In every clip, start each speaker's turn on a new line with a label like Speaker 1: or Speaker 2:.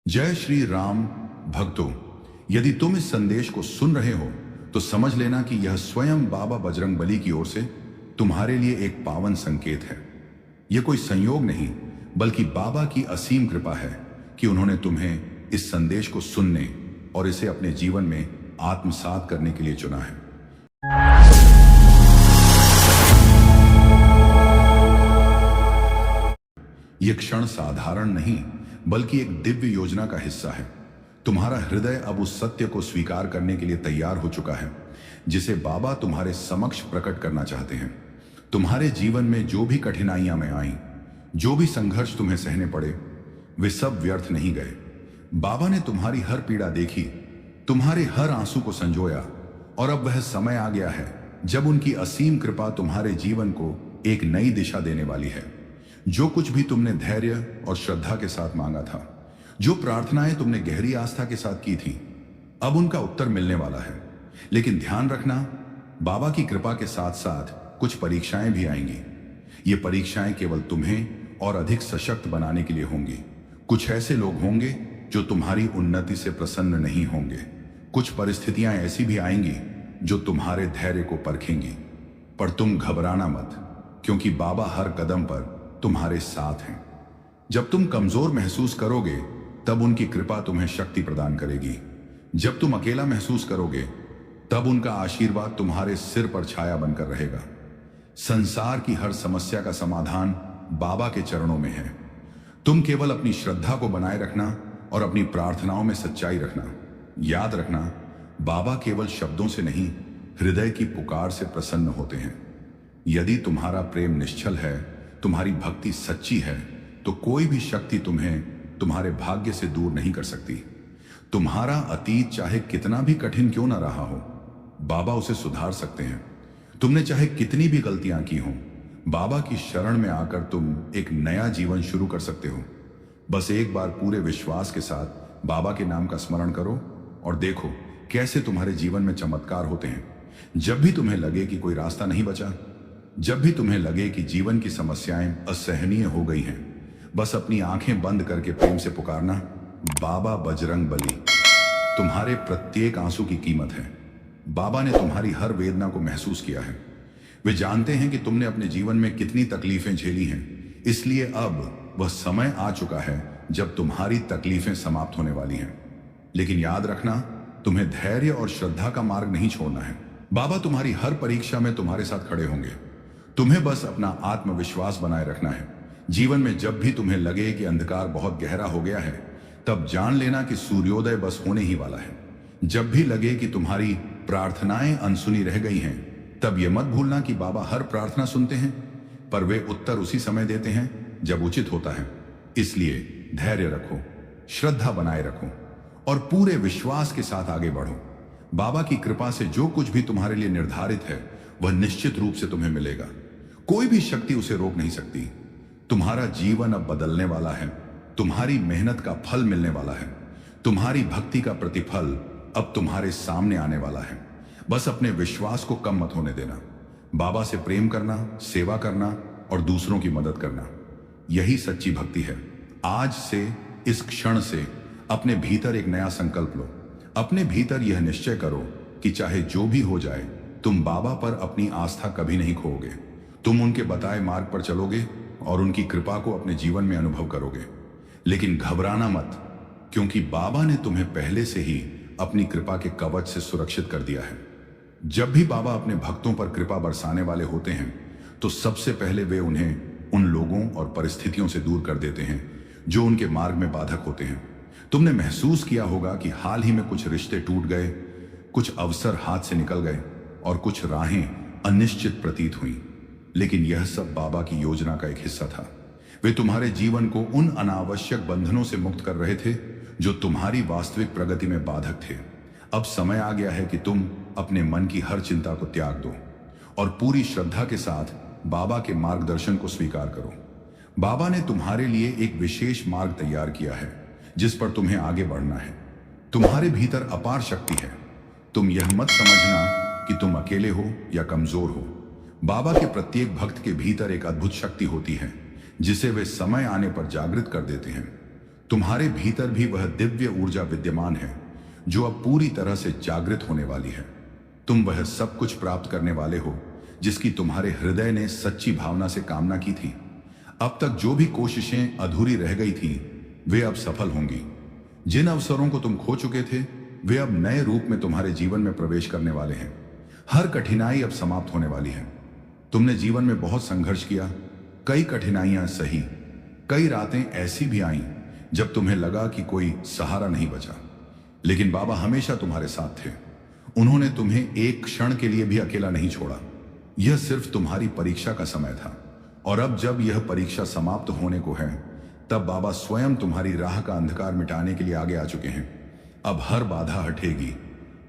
Speaker 1: जय श्री राम भक्तों, यदि तुम इस संदेश को सुन रहे हो तो समझ लेना कि यह स्वयं बाबा बजरंगबली की ओर से तुम्हारे लिए एक पावन संकेत है। यह कोई संयोग नहीं बल्कि बाबा की असीम कृपा है कि उन्होंने तुम्हें इस संदेश को सुनने और इसे अपने जीवन में आत्मसात करने के लिए चुना है। यह क्षण साधारण नहीं बल्कि एक दिव्य योजना का हिस्सा है। तुम्हारा हृदय अब उस सत्य को स्वीकार करने के लिए तैयार हो चुका है जिसे बाबा तुम्हारे समक्ष प्रकट करना चाहते हैं। तुम्हारे जीवन में जो भी कठिनाइयां में आई, जो भी संघर्ष तुम्हें सहने पड़े, वे सब व्यर्थ नहीं गए। बाबा ने तुम्हारी हर पीड़ा देखी, तुम्हारे हर आंसू को संजोया और अब वह समय आ गया है जब उनकी असीम कृपा तुम्हारे जीवन को एक नई दिशा देने वाली है। जो कुछ भी तुमने धैर्य और श्रद्धा के साथ मांगा था, जो प्रार्थनाएं तुमने गहरी आस्था के साथ की थी, अब उनका उत्तर मिलने वाला है। लेकिन ध्यान रखना, बाबा की कृपा के साथ साथ कुछ परीक्षाएं भी आएंगी। ये परीक्षाएं केवल तुम्हें और अधिक सशक्त बनाने के लिए होंगी। कुछ ऐसे लोग होंगे जो तुम्हारी उन्नति से प्रसन्न नहीं होंगे। कुछ परिस्थितियां ऐसी भी आएंगी जो तुम्हारे धैर्य को परखेंगी। पर तुम घबराना मत, क्योंकि बाबा हर कदम पर तुम्हारे साथ हैं। जब तुम कमजोर महसूस करोगे तब उनकी कृपा तुम्हें शक्ति प्रदान करेगी। जब तुम अकेला महसूस करोगे तब उनका आशीर्वाद तुम्हारे सिर पर छाया बनकर रहेगा। संसार की हर समस्या का समाधान बाबा के चरणों में है। तुम केवल अपनी श्रद्धा को बनाए रखना और अपनी प्रार्थनाओं में सच्चाई रखना। याद रखना, बाबा केवल शब्दों से नहीं, हृदय की पुकार से प्रसन्न होते हैं। यदि तुम्हारा प्रेम निश्चल है, तुम्हारी भक्ति सच्ची है, तो कोई भी शक्ति तुम्हें तुम्हारे भाग्य से दूर नहीं कर सकती। तुम्हारा अतीत चाहे कितना भी कठिन क्यों ना रहा हो, बाबा उसे सुधार सकते हैं। तुमने चाहे कितनी भी गलतियां की हों, बाबा की शरण में आकर तुम एक नया जीवन शुरू कर सकते हो। बस एक बार पूरे विश्वास के साथ बाबा के नाम का स्मरण करो और देखो कैसे तुम्हारे जीवन में चमत्कार होते हैं। जब भी तुम्हें लगे कि कोई रास्ता नहीं बचा, जब भी तुम्हें लगे कि जीवन की समस्याएं असहनीय हो गई हैं, बस अपनी आंखें बंद करके प्रेम से पुकारना, बाबा बजरंगबली। तुम्हारे प्रत्येक आंसू की कीमत है। बाबा ने तुम्हारी हर वेदना को महसूस किया है। वे जानते हैं कि तुमने अपने जीवन में कितनी तकलीफें झेली हैं, इसलिए अब वह समय आ चुका है जब तुम्हारी तकलीफें समाप्त होने वाली हैं। लेकिन याद रखना, तुम्हें धैर्य और श्रद्धा का मार्ग नहीं छोड़ना है। बाबा तुम्हारी हर परीक्षा में तुम्हारे साथ खड़े होंगे। तुम्हें बस अपना आत्मविश्वास बनाए रखना है। जीवन में जब भी तुम्हें लगे कि अंधकार बहुत गहरा हो गया है, तब जान लेना कि सूर्योदय बस होने ही वाला है। जब भी लगे कि तुम्हारी प्रार्थनाएं अनसुनी रह गई हैं, तब यह मत भूलना कि बाबा हर प्रार्थना सुनते हैं, पर वे उत्तर उसी समय देते हैं जब उचित होता है। इसलिए धैर्य रखो, श्रद्धा बनाए रखो और पूरे विश्वास के साथ आगे बढ़ो। बाबा की कृपा से जो कुछ भी तुम्हारे लिए निर्धारित है, वह निश्चित रूप से तुम्हें मिलेगा। कोई भी शक्ति उसे रोक नहीं सकती। तुम्हारा जीवन अब बदलने वाला है। तुम्हारी मेहनत का फल मिलने वाला है। तुम्हारी भक्ति का प्रतिफल अब तुम्हारे सामने आने वाला है। बस अपने विश्वास को कम मत होने देना। बाबा से प्रेम करना, सेवा करना और दूसरों की मदद करना, यही सच्ची भक्ति है। आज से, इस क्षण से अपने भीतर एक नया संकल्प लो। अपने भीतर यह निश्चय करो कि चाहे जो भी हो जाए, तुम बाबा पर अपनी आस्था कभी नहीं खोओगे। तुम उनके बताए मार्ग पर चलोगे और उनकी कृपा को अपने जीवन में अनुभव करोगे। लेकिन घबराना मत, क्योंकि बाबा ने तुम्हें पहले से ही अपनी कृपा के कवच से सुरक्षित कर दिया है। जब भी बाबा अपने भक्तों पर कृपा बरसाने वाले होते हैं, तो सबसे पहले वे उन्हें उन लोगों और परिस्थितियों से दूर कर देते हैं जो उनके मार्ग में बाधक होते हैं। तुमने महसूस किया होगा कि हाल ही में कुछ रिश्ते टूट गए, कुछ अवसर हाथ से निकल गए और कुछ राहें अनिश्चित प्रतीत हुई। लेकिन यह सब बाबा की योजना का एक हिस्सा था। वे तुम्हारे जीवन को उन अनावश्यक बंधनों से मुक्त कर रहे थे जो तुम्हारी वास्तविक प्रगति में बाधक थे। अब समय आ गया है कि तुम अपने मन की हर चिंता को त्याग दो और पूरी श्रद्धा के साथ बाबा के मार्गदर्शन को स्वीकार करो। बाबा ने तुम्हारे लिए एक विशेष मार्ग तैयार किया है जिस पर तुम्हें आगे बढ़ना है। तुम्हारे भीतर अपार शक्ति है। तुम यह मत समझना कि तुम अकेले हो या कमजोर हो। बाबा के प्रत्येक भक्त के भीतर एक अद्भुत शक्ति होती है जिसे वे समय आने पर जागृत कर देते हैं। तुम्हारे भीतर भी वह दिव्य ऊर्जा विद्यमान है जो अब पूरी तरह से जागृत होने वाली है। तुम वह सब कुछ प्राप्त करने वाले हो जिसकी तुम्हारे हृदय ने सच्ची भावना से कामना की थी। अब तक जो भी कोशिशें अधूरी रह गई थी वे अब सफल होंगी। जिन अवसरों को तुम खो चुके थे वे अब नए रूप में तुम्हारे जीवन में प्रवेश करने वाले हैं। हर कठिनाई अब समाप्त होने वाली है। तुमने जीवन में बहुत संघर्ष किया, कई कठिनाइयां सही, कई रातें ऐसी भी आईं जब तुम्हें लगा कि कोई सहारा नहीं बचा, लेकिन बाबा हमेशा तुम्हारे साथ थे। उन्होंने तुम्हें एक क्षण के लिए भी अकेला नहीं छोड़ा। यह सिर्फ तुम्हारी परीक्षा का समय था और अब जब यह परीक्षा समाप्त होने को है तब बाबा स्वयं तुम्हारी राह का अंधकार मिटाने के लिए आगे आ चुके हैं। अब हर बाधा हटेगी,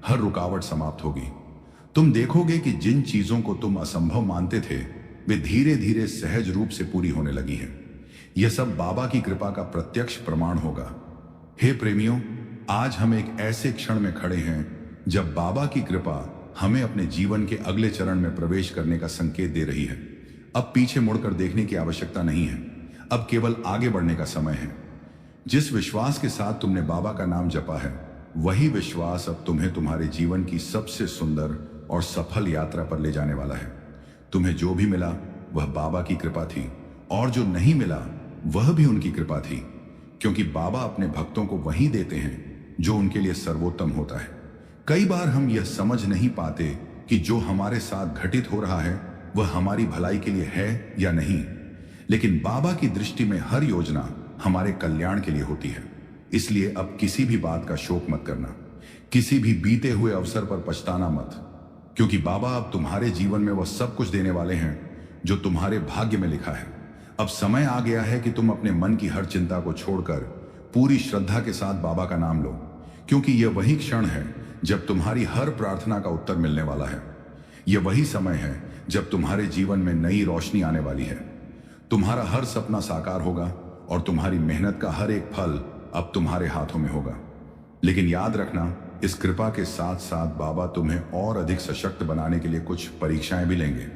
Speaker 1: हर रुकावट समाप्त होगी। तुम देखोगे कि जिन चीजों को तुम असंभव मानते थे वे धीरे धीरे सहज रूप से पूरी होने लगी हैं। यह सब बाबा की कृपा का प्रत्यक्ष प्रमाण होगा। हे प्रेमियों, आज हम एक ऐसे क्षण में खड़े हैं जब बाबा की कृपा हमें अपने जीवन के अगले चरण में प्रवेश करने का संकेत दे रही है। अब पीछे मुड़कर देखने की आवश्यकता नहीं है, अब केवल आगे बढ़ने का समय है। जिस विश्वास के साथ तुमने बाबा का नाम जपा है वही विश्वास अब तुम्हें तुम्हारे जीवन की सबसे सुंदर और सफल यात्रा पर ले जाने वाला है। तुम्हें जो भी मिला वह बाबा की कृपा थी और जो नहीं मिला वह भी उनकी कृपा थी, क्योंकि बाबा अपने भक्तों को वही देते हैं जो उनके लिए सर्वोत्तम होता है। कई बार हम यह समझ नहीं पाते कि जो हमारे साथ घटित हो रहा है वह हमारी भलाई के लिए है या नहीं, लेकिन बाबा की दृष्टि में हर योजना हमारे कल्याण के लिए होती है। इसलिए अब किसी भी बात का शोक मत करना, किसी भी बीते हुए अवसर पर पछताना मत, क्योंकि बाबा अब तुम्हारे जीवन में वह सब कुछ देने वाले हैं जो तुम्हारे भाग्य में लिखा है। अब समय आ गया है कि तुम अपने मन की हर चिंता को छोड़कर पूरी श्रद्धा के साथ बाबा का नाम लो, क्योंकि यह वही क्षण है जब तुम्हारी हर प्रार्थना का उत्तर मिलने वाला है। यह वही समय है जब तुम्हारे जीवन में नई रोशनी आने वाली है। तुम्हारा हर सपना साकार होगा और तुम्हारी मेहनत का हर एक फल अब तुम्हारे हाथों में होगा। लेकिन याद रखना, इस कृपा के साथ साथ बाबा तुम्हें और अधिक सशक्त बनाने के लिए कुछ परीक्षाएं भी लेंगे।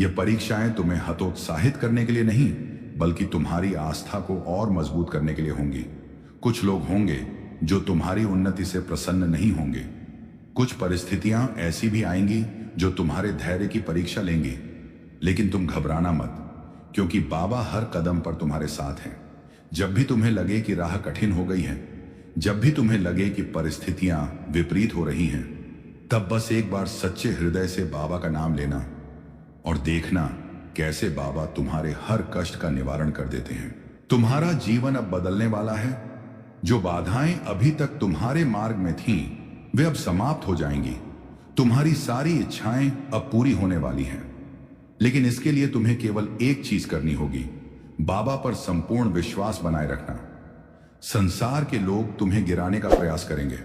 Speaker 1: यह परीक्षाएं तुम्हें हतोत्साहित करने के लिए नहीं बल्कि तुम्हारी आस्था को और मजबूत करने के लिए होंगी। कुछ लोग होंगे जो तुम्हारी उन्नति से प्रसन्न नहीं होंगे। कुछ परिस्थितियां ऐसी भी आएंगी जो तुम्हारे धैर्य की परीक्षा लेंगी, लेकिन तुम घबराना मत, क्योंकि बाबा हर कदम पर तुम्हारे साथ हैं। जब भी तुम्हें लगे कि राह कठिन हो गई है, जब भी तुम्हें लगे कि परिस्थितियां विपरीत हो रही हैं, तब बस एक बार सच्चे हृदय से बाबा का नाम लेना और देखना कैसे बाबा तुम्हारे हर कष्ट का निवारण कर देते हैं। तुम्हारा जीवन अब बदलने वाला है। जो बाधाएं अभी तक तुम्हारे मार्ग में थीं, वे अब समाप्त हो जाएंगी। तुम्हारी सारी इच्छाएं अब पूरी होने वाली हैं, लेकिन इसके लिए तुम्हें केवल एक चीज करनी होगी, बाबा पर संपूर्ण विश्वास बनाए रखना। संसार के लोग तुम्हें गिराने का प्रयास करेंगे,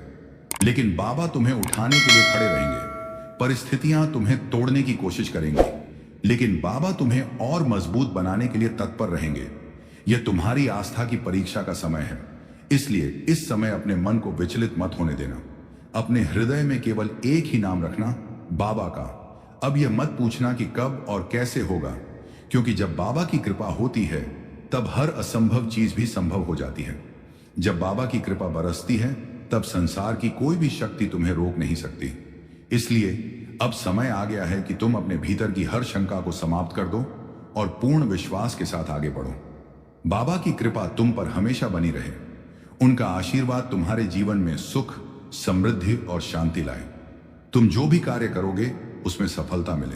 Speaker 1: लेकिन बाबा तुम्हें उठाने के लिए खड़े रहेंगे। परिस्थितियां तुम्हें तोड़ने की कोशिश करेंगी, लेकिन बाबा तुम्हें और मजबूत बनाने के लिए तत्पर रहेंगे। यह तुम्हारी आस्था की परीक्षा का समय है, इसलिए इस समय अपने मन को विचलित मत होने देना। अपने हृदय में केवल एक ही नाम रखना, बाबा का। अब यह मत पूछना कि कब और कैसे होगा, क्योंकि जब बाबा की कृपा होती है तब हर असंभव चीज भी संभव हो जाती है। जब बाबा की कृपा बरसती है तब संसार की कोई भी शक्ति तुम्हें रोक नहीं सकती। इसलिए अब समय आ गया है कि तुम अपने भीतर की हर शंका को समाप्त कर दो और पूर्ण विश्वास के साथ आगे बढ़ो। बाबा की कृपा तुम पर हमेशा बनी रहे। उनका आशीर्वाद तुम्हारे जीवन में सुख, समृद्धि और शांति लाए। तुम जो भी कार्य करोगे उसमें सफलता मिले।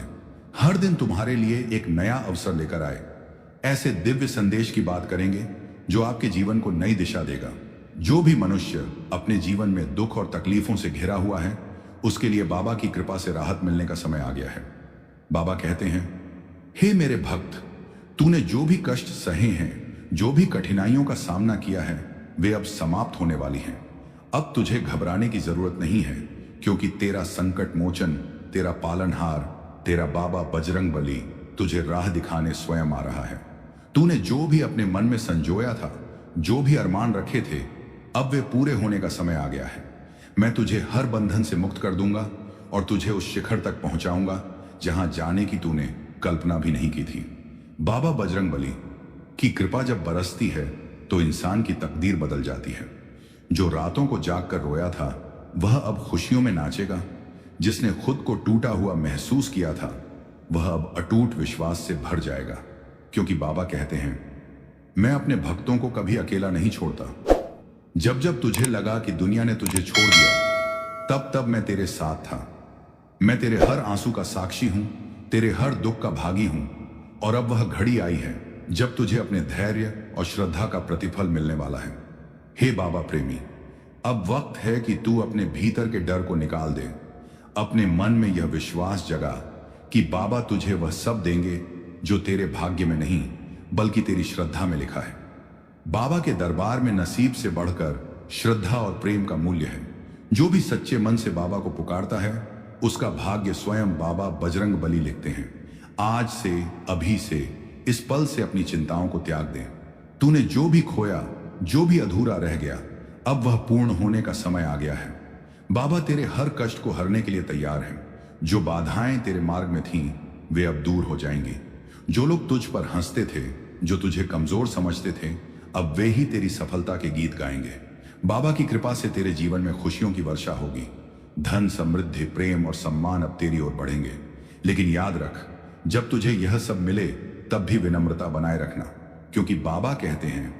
Speaker 1: हर दिन तुम्हारे लिए एक नया अवसर लेकर आए। ऐसे दिव्य संदेश की बात करेंगे जो आपके जीवन को नई दिशा देगा। जो भी मनुष्य अपने जीवन में दुख और तकलीफों से घिरा हुआ है, उसके लिए बाबा की कृपा से राहत मिलने का समय आ गया है। बाबा कहते हैं, हे मेरे भक्त, तूने जो भी कष्ट सहे हैं, जो भी कठिनाइयों का सामना किया है, वे अब समाप्त होने वाली हैं। अब तुझे घबराने की जरूरत नहीं है, क्योंकि तेरा संकट मोचन, तेरा पालनहार, तेरा बाबा बजरंग बली तुझे राह दिखाने स्वयं आ रहा है। तूने जो भी अपने मन में संजोया था, जो भी अरमान रखे थे, अब वे पूरे होने का समय आ गया है। मैं तुझे हर बंधन से मुक्त कर दूंगा और तुझे उस शिखर तक पहुंचाऊंगा जहां जाने की तूने कल्पना भी नहीं की थी। बाबा बजरंग बली की कृपा जब बरसती है तो इंसान की तकदीर बदल जाती है। जो रातों को जाग कर रोया था वह अब खुशियों में नाचेगा। जिसने खुद को टूटा हुआ महसूस किया था वह अब अटूट विश्वास से भर जाएगा, क्योंकि बाबा कहते हैं, मैं अपने भक्तों को कभी अकेला नहीं छोड़ता। जब जब तुझे लगा कि दुनिया ने तुझे छोड़ दिया, तब तब मैं तेरे साथ था। मैं तेरे हर आंसू का साक्षी हूं, तेरे हर दुख का भागी हूं। और अब वह घड़ी आई है जब तुझे अपने धैर्य और श्रद्धा का प्रतिफल मिलने वाला है। हे बाबा प्रेमी, अब वक्त है कि तू अपने भीतर के डर को निकाल दे। अपने मन में यह विश्वास जगा कि बाबा तुझे वह सब देंगे जो तेरे भाग्य में नहीं बल्कि तेरी श्रद्धा में लिखा है। बाबा के दरबार में नसीब से बढ़कर श्रद्धा और प्रेम का मूल्य है। जो भी सच्चे मन से बाबा को पुकारता है उसका भाग्य स्वयं बाबा बजरंग बली लिखते हैं। आज से, अभी से, इस पल से अपनी चिंताओं को त्याग दे। तूने जो भी खोया, जो भी अधूरा रह गया, अब वह पूर्ण होने का समय आ गया है। बाबा तेरे हर कष्ट को हरने के लिए तैयार हैं। जो बाधाएं तेरे मार्ग में थीं वे अब दूर हो जाएंगी। जो लोग तुझ पर हंसते थे, जो तुझे कमजोर समझते थे, अब वे ही तेरी सफलता के गीत गाएंगे। बाबा की कृपा से तेरे जीवन में खुशियों की वर्षा होगी। धन, समृद्धि, प्रेम और सम्मान अब तेरी ओर बढ़ेंगे। लेकिन याद रख, जब तुझे यह सब मिले तब भी विनम्रता बनाए रखना, क्योंकि बाबा कहते हैं,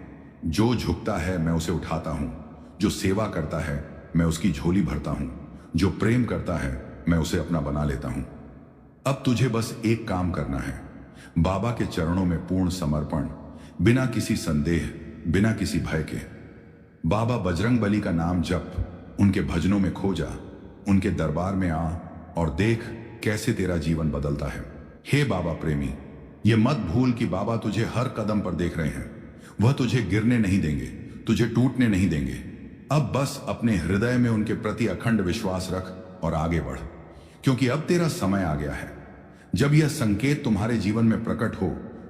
Speaker 1: जो झुकता है मैं उसे उठाता हूं, जो सेवा करता है मैं उसकी झोली भरता हूं, जो प्रेम करता है मैं उसे अपना बना लेता हूं। अब तुझे बस एक काम करना है, बाबा के चरणों में पूर्ण समर्पण, बिना किसी संदेह, बिना किसी भय के। बाबा बजरंग बली का नाम जप, उनके भजनों में खो जा, उनके दरबार में आ और देख कैसे तेरा जीवन बदलता है। हे बाबा प्रेमी, ये मत भूल कि बाबा तुझे हर कदम पर देख रहे हैं। वह तुझे गिरने नहीं देंगे, तुझे टूटने नहीं देंगे। अब बस अपने हृदय में उनके प्रति अखंड विश्वास रख और आगे बढ़, क्योंकि अब तेरा समय आ गया है। जब यह संकेत तुम्हारे जीवन में प्रकट हो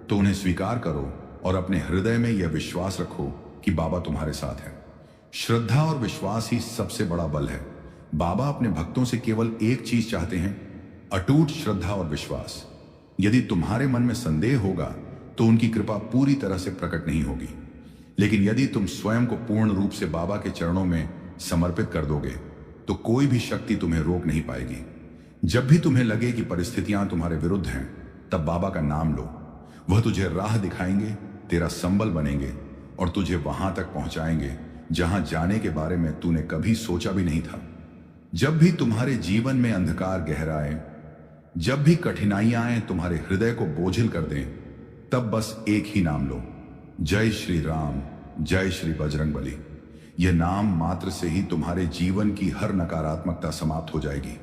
Speaker 1: तो उन्हें स्वीकार करो और अपने हृदय में यह विश्वास रखो कि बाबा तुम्हारे साथ है। श्रद्धा और विश्वास ही सबसे बड़ा बल है। बाबा अपने भक्तों से केवल एक चीज चाहते हैं, अटूट श्रद्धा और विश्वास। यदि तुम्हारे मन में संदेह होगा तो उनकी कृपा पूरी तरह से प्रकट नहीं होगी। लेकिन यदि तुम स्वयं को पूर्ण रूप से बाबा के चरणों में समर्पित कर दोगे तो कोई भी शक्ति तुम्हें रोक नहीं पाएगी। जब भी तुम्हें लगे कि परिस्थितियां तुम्हारे विरुद्ध हैं, तब बाबा का नाम लो। वह तुझे राह दिखाएंगे, तेरा संबल बनेंगे और तुझे वहां तक पहुंचाएंगे जहां जाने के बारे में तूने कभी सोचा भी नहीं था। जब भी तुम्हारे जीवन में अंधकार गहराए, जब भी कठिनाइयां आए तुम्हारे हृदय को बोझिल कर दें, तब बस एक ही नाम लो, जय श्री राम, जय श्री बजरंग बली। यह नाम मात्र से ही तुम्हारे जीवन की हर नकारात्मकता समाप्त हो जाएगी।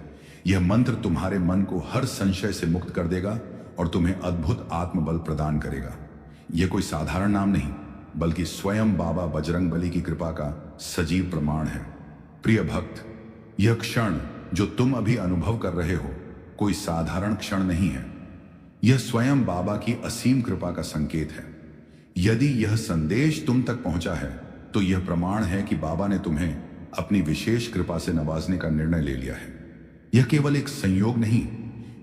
Speaker 1: यह मंत्र तुम्हारे मन को हर संशय से मुक्त कर देगा और तुम्हें अद्भुत आत्मबल प्रदान करेगा। यह कोई साधारण नाम नहीं, बल्कि स्वयं बाबा बजरंग बली की कृपा का सजीव प्रमाण है। प्रिय भक्त, यह क्षण जो तुम अभी अनुभव कर रहे हो कोई साधारण क्षण नहीं है। यह स्वयं बाबा की असीम कृपा का संकेत है। यदि यह संदेश तुम तक पहुंचा है तो यह प्रमाण है कि बाबा ने तुम्हें अपनी विशेष कृपा से नवाजने का निर्णय ले लिया है। यह केवल एक संयोग नहीं,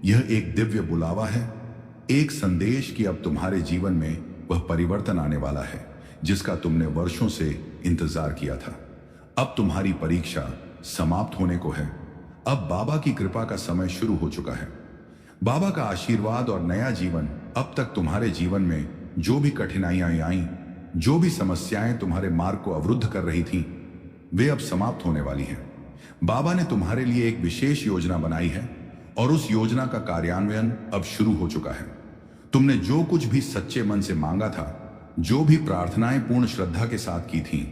Speaker 1: यह एक दिव्य बुलावा है, एक संदेश कि अब तुम्हारे जीवन में वह परिवर्तन आने वाला है जिसका तुमने वर्षों से इंतजार किया था। अब तुम्हारी परीक्षा समाप्त होने को है। अब बाबा की कृपा का समय शुरू हो चुका है। बाबा का आशीर्वाद और नया जीवन। अब तक तुम्हारे जीवन में जो भी कठिनाइयां आईं, जो भी समस्याएं तुम्हारे मार्ग को अवरुद्ध कर रही थीं, वे अब समाप्त होने वाली हैं। बाबा ने तुम्हारे लिए एक विशेष योजना बनाई है और उस योजना का कार्यान्वयन अब शुरू हो चुका है। तुमने जो कुछ भी सच्चे मन से मांगा था, जो भी प्रार्थनाएं पूर्ण श्रद्धा के साथ की थीं,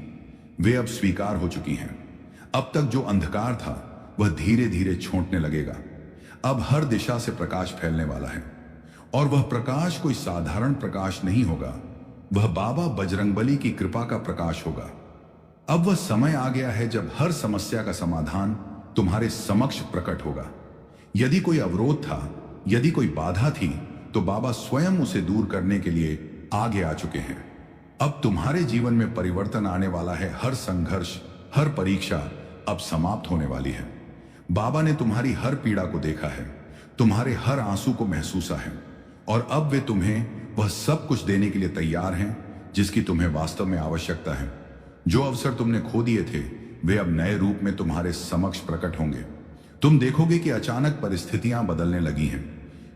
Speaker 1: वे अब स्वीकार हो चुकी हैं। अब तक जो अंधकार था वह धीरे धीरे छोंटने लगेगा। अब हर दिशा से प्रकाश फैलने वाला है और वह प्रकाश कोई साधारण प्रकाश नहीं होगा, वह बाबा बजरंगबली की कृपा का प्रकाश होगा। अब वह समय आ गया है जब हर समस्या का समाधान तुम्हारे समक्ष प्रकट होगा। यदि कोई अवरोध था, यदि कोई बाधा थी, तो बाबा स्वयं उसे दूर करने के लिए आगे आ चुके हैं। अब तुम्हारे जीवन में परिवर्तन आने वाला है। हर संघर्ष, हर परीक्षा अब समाप्त होने वाली है। बाबा ने तुम्हारी हर पीड़ा को देखा है, तुम्हारे हर आंसू को महसूसा है और अब वे तुम्हें वह सब कुछ देने के लिए तैयार हैं जिसकी तुम्हें वास्तव में आवश्यकता है। जो अवसर तुमने खो दिए थे वे अब नए रूप में तुम्हारे समक्ष प्रकट होंगे। तुम देखोगे कि अचानक परिस्थितियां बदलने लगी हैं।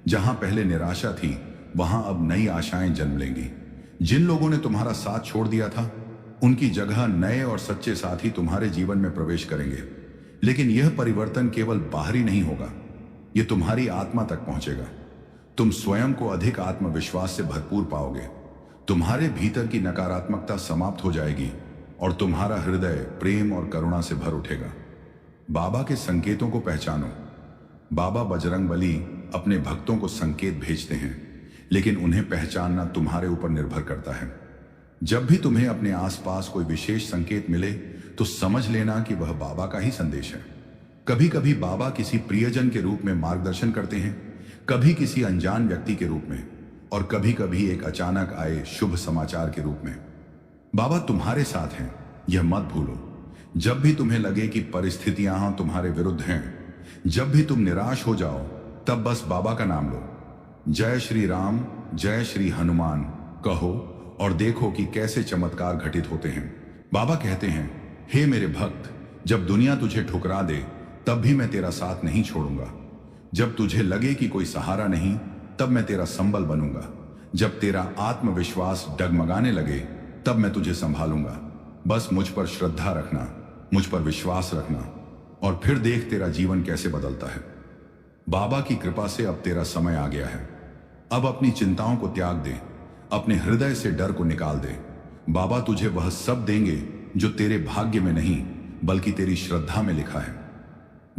Speaker 1: जहां पहले निराशा थी वहां अब नई आशाएं जन्म लेंगी। जिन लोगों ने तुम्हारा साथ छोड़ दिया था उनकी जगह नए और सच्चे साथी तुम्हारे जीवन में प्रवेश करेंगे। लेकिन यह परिवर्तन केवल बाहरी नहीं होगा, यह तुम्हारी आत्मा तक पहुंचेगा। तुम स्वयं को अधिक आत्मविश्वास से भरपूर पाओगे। तुम्हारे भीतर की नकारात्मकता समाप्त हो जाएगी और तुम्हारा हृदय प्रेम और करुणा से भर उठेगा। बाबा के संकेतों को पहचानो। बाबा बजरंगबली अपने भक्तों को संकेत भेजते हैं, लेकिन उन्हें पहचानना तुम्हारे ऊपर निर्भर करता है। जब भी तुम्हें अपने आसपास कोई विशेष संकेत मिले तो समझ लेना कि वह बाबा का ही संदेश है। कभी कभी बाबा किसी प्रियजन के रूप में मार्गदर्शन करते हैं, कभी किसी अनजान व्यक्ति के रूप में, और कभी कभी एक अचानक आए शुभ समाचार के रूप में। बाबा तुम्हारे साथ हैं, यह मत भूलो। जब भी तुम्हें लगे कि परिस्थितियां तुम्हारे विरुद्ध हैं, जब भी तुम निराश हो जाओ, तब बस बाबा का नाम लो। जय श्री राम, जय श्री हनुमान कहो और देखो कि कैसे चमत्कार घटित होते हैं। बाबा कहते हैं, हे मेरे भक्त, जब दुनिया तुझे ठुकरा दे तब भी मैं तेरा साथ नहीं छोड़ूंगा। जब तुझे लगे कि कोई सहारा नहीं, तब मैं तेरा संबल बनूंगा। जब तेरा आत्मविश्वास डगमगाने लगे तब मैं तुझे संभालूंगा। बस मुझ पर श्रद्धा रखना, मुझ पर विश्वास रखना, और फिर देख तेरा जीवन कैसे बदलता है। बाबा की कृपा से अब तेरा समय आ गया है। अब अपनी चिंताओं को त्याग दे, अपने हृदय से डर को निकाल दे। बाबा तुझे वह सब देंगे जो तेरे भाग्य में नहीं बल्कि तेरी श्रद्धा में लिखा है।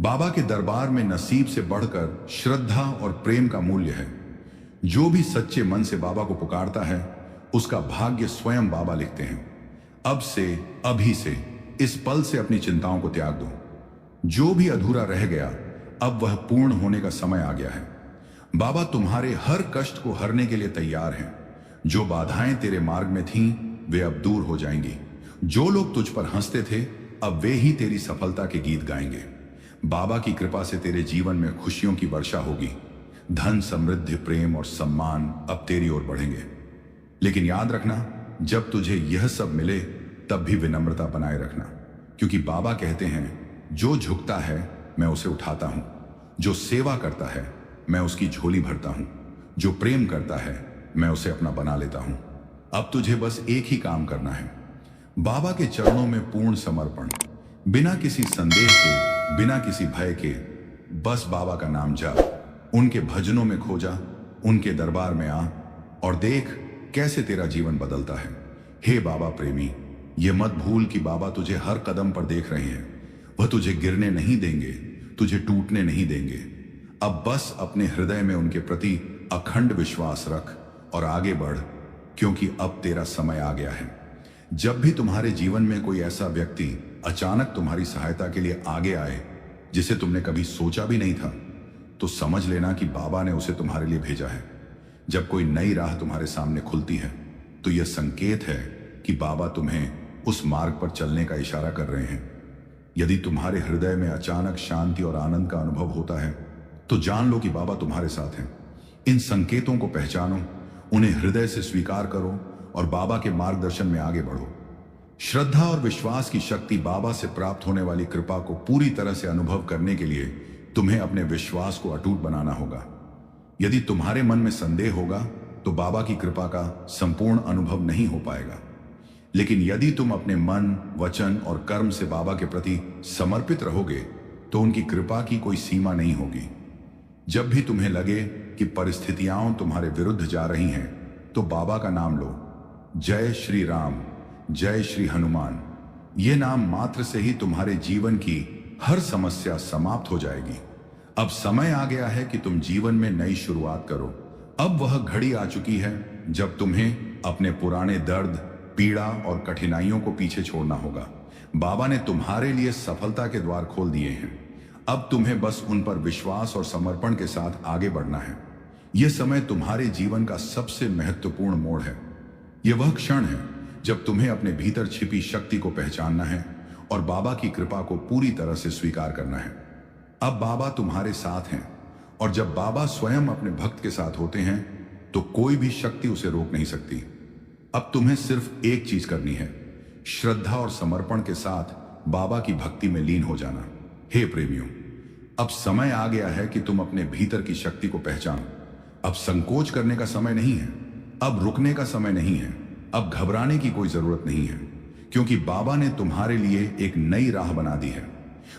Speaker 1: बाबा के दरबार में नसीब से बढ़कर श्रद्धा और प्रेम का मूल्य है। जो भी सच्चे मन से बाबा को पुकारता है उसका भाग्य स्वयं बाबा लिखते हैं। अब से, अभी से, इस पल से अपनी चिंताओं को त्याग दो। जो भी अधूरा रह गया अब वह पूर्ण होने का समय आ गया है। बाबा तुम्हारे हर कष्ट को हरने के लिए तैयार हैं। जो बाधाएं तेरे मार्ग में थीं वे अब दूर हो जाएंगी। जो लोग तुझ पर हंसते थे अब वे ही तेरी सफलता के गीत गाएंगे। बाबा की कृपा से तेरे जीवन में खुशियों की वर्षा होगी। धन, समृद्धि, प्रेम और सम्मान अब तेरी ओर बढ़ेंगे। लेकिन याद रखना, जब तुझे यह सब मिले तब भी विनम्रता बनाए रखना, क्योंकि बाबा कहते हैं, जो झुकता है मैं उसे उठाता हूं, जो सेवा करता है मैं उसकी झोली भरता हूं, जो प्रेम करता है मैं उसे अपना बना लेता हूं। अब तुझे बस एक ही काम करना है, बाबा के चरणों में पूर्ण समर्पण, बिना किसी संदेह के, बिना किसी भय के। बस बाबा का नाम जप, उनके भजनों में खो जा, उनके दरबार में आ और देख कैसे तेरा जीवन बदलता है। हे बाबा प्रेमी, ये मत भूल कि बाबा तुझे हर कदम पर देख रहे हैं। वह तुझे गिरने नहीं देंगे, तुझे टूटने नहीं देंगे। अब बस अपने हृदय में उनके प्रति अखंड विश्वास रख और आगे बढ़, क्योंकि अब तेरा समय आ गया है। जब भी तुम्हारे जीवन में कोई ऐसा व्यक्ति अचानक तुम्हारी सहायता के लिए आगे आए जिसे तुमने कभी सोचा भी नहीं था, तो समझ लेना कि बाबा ने उसे तुम्हारे लिए भेजा है। जब कोई नई राह तुम्हारे सामने खुलती है तो यह संकेत है कि बाबा तुम्हें उस मार्ग पर चलने का इशारा कर रहे हैं। यदि तुम्हारे हृदय में अचानक शांति और आनंद का अनुभव होता है तो जान लो कि बाबा तुम्हारे साथ हैं। इन संकेतों को पहचानो, उन्हें हृदय से स्वीकार करो और बाबा के मार्गदर्शन में आगे बढ़ो। श्रद्धा और विश्वास की शक्ति, बाबा से प्राप्त होने वाली कृपा को पूरी तरह से अनुभव करने के लिए तुम्हें अपने विश्वास को अटूट बनाना होगा। यदि तुम्हारे मन में संदेह होगा तो बाबा की कृपा का संपूर्ण अनुभव नहीं हो पाएगा। लेकिन यदि तुम अपने मन, वचन और कर्म से बाबा के प्रति समर्पित रहोगे तो उनकी कृपा की कोई सीमा नहीं होगी। जब भी तुम्हें लगे कि परिस्थितियां तुम्हारे विरुद्ध जा रही हैं तो बाबा का नाम लो। जय श्री राम, जय श्री हनुमान। ये नाम मात्र से ही तुम्हारे जीवन की हर समस्या समाप्त हो जाएगी। अब समय आ गया है कि तुम जीवन में नई शुरुआत करो। अब वह घड़ी आ चुकी है जब तुम्हें अपने पुराने दर्द, पीड़ा और कठिनाइयों को पीछे छोड़ना होगा। बाबा ने तुम्हारे लिए सफलता के द्वार खोल दिए हैं। अब तुम्हें बस उन पर विश्वास और समर्पण के साथ आगे बढ़ना है। यह समय तुम्हारे जीवन का सबसे महत्वपूर्ण मोड़ है। यह वह क्षण है जब तुम्हें अपने भीतर छिपी शक्ति को पहचानना है और बाबा की कृपा को पूरी तरह से स्वीकार करना है। अब बाबा तुम्हारे साथ हैं, और जब बाबा स्वयं अपने भक्त के साथ होते हैं तो कोई भी शक्ति उसे रोक नहीं सकती। अब तुम्हें सिर्फ एक चीज करनी है, श्रद्धा और समर्पण के साथ बाबा की भक्ति में लीन हो जाना। हे प्रेमियों, अब समय आ गया है कि तुम अपने भीतर की शक्ति को पहचानो। अब संकोच करने का समय नहीं है, अब रुकने का समय नहीं है, अब घबराने की कोई जरूरत नहीं है, क्योंकि बाबा ने तुम्हारे लिए एक नई राह बना दी है।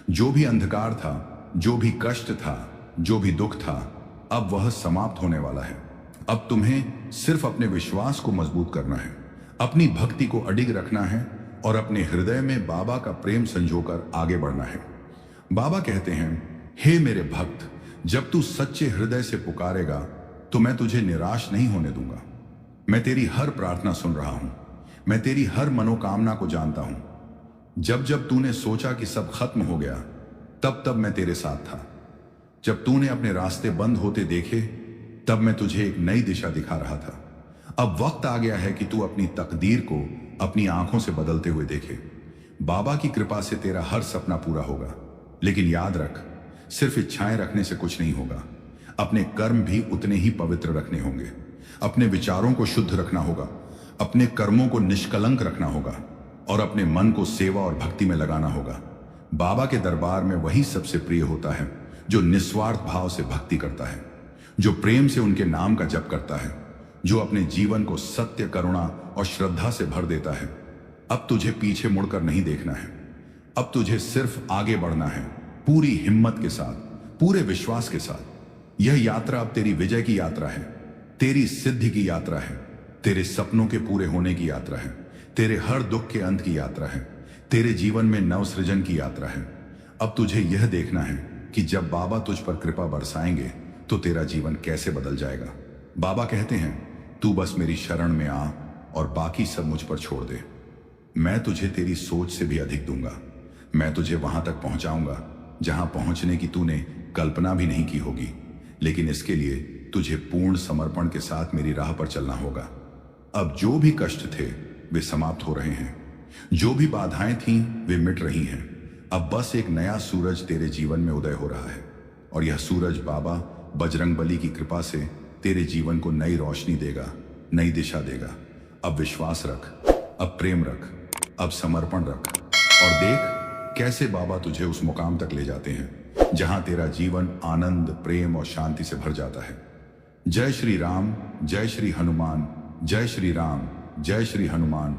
Speaker 1: जो भी अंधकार था, जो भी कष्ट था, जो भी दुख था, अब वह समाप्त होने वाला है। अब तुम्हें सिर्फ अपने विश्वास को मजबूत करना है, अपनी भक्ति को अडिग रखना है और अपने हृदय में बाबा का प्रेम संजोकर आगे बढ़ना है। बाबा कहते हैं, हे मेरे भक्त, जब तू सच्चे हृदय से पुकारेगा तो मैं तुझे निराश नहीं होने दूंगा। मैं तेरी हर प्रार्थना सुन रहा हूं, मैं तेरी हर मनोकामना को जानता हूं। जब जब तूने सोचा कि सब खत्म हो गया, तब तब मैं तेरे साथ था। जब तूने अपने रास्ते बंद होते देखे, तब मैं तुझे एक नई दिशा दिखा रहा था। अब वक्त आ गया है कि तू अपनी तकदीर को अपनी आंखों से बदलते हुए देखे। बाबा की कृपा से तेरा हर सपना पूरा होगा, लेकिन याद रख, सिर्फ इच्छाएं रखने से कुछ नहीं होगा। अपने कर्म भी उतने ही पवित्र रखने होंगे। अपने विचारों को शुद्ध रखना होगा, अपने कर्मों को निष्कलंक रखना होगा और अपने मन को सेवा और भक्ति में लगाना होगा। बाबा के दरबार में वही सबसे प्रिय होता है जो निस्वार्थ भाव से भक्ति करता है, जो प्रेम से उनके नाम का जप करता है, जो अपने जीवन को सत्य, करुणा और श्रद्धा से भर देता है। अब तुझे पीछे मुड़कर नहीं देखना है, अब तुझे सिर्फ आगे बढ़ना है, पूरी हिम्मत के साथ, पूरे विश्वास के साथ। यह यात्रा अब तेरी विजय की यात्रा है, तेरी सिद्धि की यात्रा है, तेरे सपनों के पूरे होने की यात्रा है, तेरे हर दुख के अंत की यात्रा है, तेरे जीवन में नवसृजन की यात्रा है। अब तुझे यह देखना है कि जब बाबा तुझ पर कृपा बरसाएंगे तो तेरा जीवन कैसे बदल जाएगा। बाबा कहते हैं, तू बस मेरी शरण में आ और बाकी सब मुझ पर छोड़ दे। मैं तुझे तेरी सोच से भी अधिक दूंगा। मैं तुझे वहां तक पहुंचाऊंगा जहां पहुंचने की तूने कल्पना भी नहीं की होगी, लेकिन इसके लिए तुझे पूर्ण समर्पण के साथ मेरी राह पर चलना होगा। अब जो भी कष्ट थे वे समाप्त हो रहे हैं, जो भी बाधाएं थीं वे मिट रही हैं। अब बस एक नया सूरज तेरे जीवन में उदय हो रहा है और यह सूरज बाबा बजरंगबली की कृपा से तेरे जीवन को नई रोशनी देगा, नई दिशा देगा। अब विश्वास रख, अब प्रेम रख, अब समर्पण रख और देख कैसे बाबा तुझे उस मुकाम तक ले जाते हैं जहां तेरा जीवन आनंद, प्रेम और शांति से भर जाता है। जय श्री राम, जय श्री हनुमान, जय श्री राम, जय श्री हनुमान।